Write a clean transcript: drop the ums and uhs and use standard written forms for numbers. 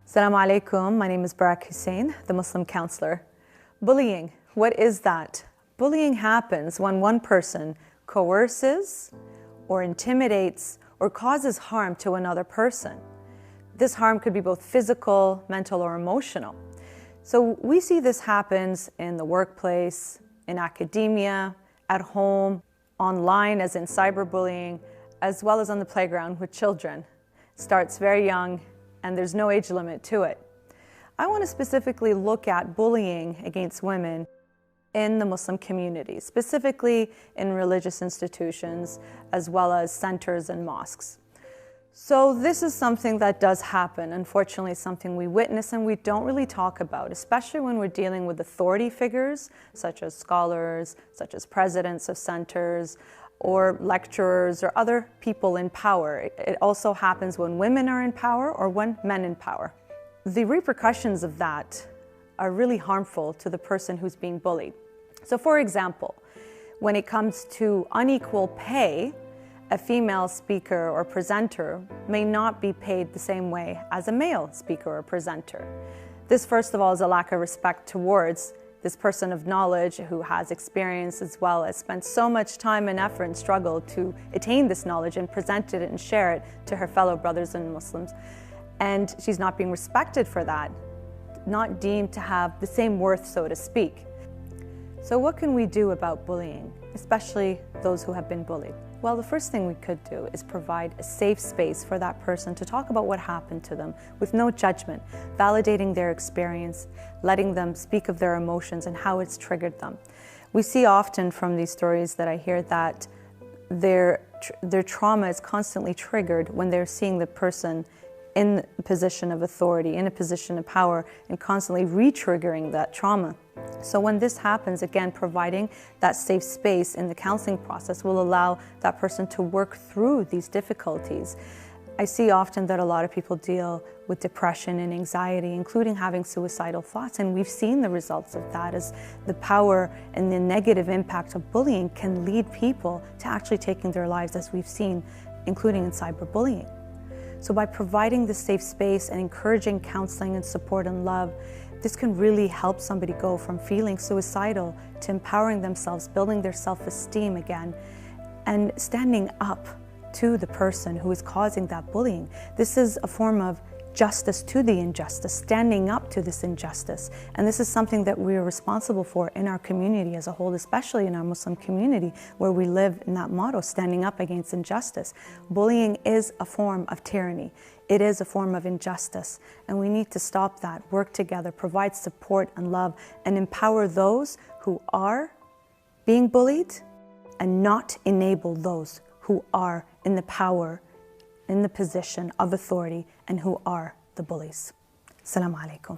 Assalamu alaikum. My name is Berak Hussain, the Muslim counselor. Bullying, what is that? Bullying happens when one person coerces or intimidates or causes harm to another person. This harm could be both physical, mental, or emotional. So we see this happens in the workplace, in academia, at home, online as in cyberbullying, as well as on the playground with children. It starts very young and there's no age limit to it. I want to specifically look at bullying against women in the Muslim community, specifically in religious institutions, as well as centers and mosques. So this is something that does happen. Unfortunately, something we witness and we don't really talk about, especially when we're dealing with authority figures, such as scholars, such as presidents of centers, or lecturers, or other people in power. It also happens when women are in power or when men in power. The repercussions of that are really harmful to the person who's being bullied. So for example, when it comes to unequal pay, a female speaker or presenter may not be paid the same way as a male speaker or presenter. This, first of all, is a lack of respect towards this person of knowledge who has experience as well as spent so much time and effort and struggle to attain this knowledge and present it and share it to her fellow brothers and Muslims. And she's not being respected for that, not deemed to have the same worth, so to speak. So what can we do about bullying, especially those who have been bullied? Well, the first thing we could do is provide a safe space for that person to talk about what happened to them with no judgment, validating their experience, letting them speak of their emotions and how it's triggered them. We see often from these stories that I hear that their trauma is constantly triggered when they're seeing the person in a position of authority, in a position of power, and constantly re-triggering that trauma. So when this happens, again, providing that safe space in the counseling process will allow that person to work through these difficulties. I see often that a lot of people deal with depression and anxiety, including having suicidal thoughts, and we've seen the results of that as the power and the negative impact of bullying can lead people to actually taking their lives, as we've seen, including in cyberbullying. So by providing this safe space and encouraging counseling and support and love, this can really help somebody go from feeling suicidal to empowering themselves, building their self-esteem again, and standing up to the person who is causing that bullying. This is a form of justice to the injustice, standing up to this injustice. And this is something that we are responsible for in our community as a whole, especially in our Muslim community, where we live in that motto, standing up against injustice. Bullying is a form of tyranny. It is a form of injustice, and we need to stop that, work together, provide support and love, and empower those who are being bullied and not enable those who are in the power, in the position of authority, and who are the bullies. Assalamu alaikum.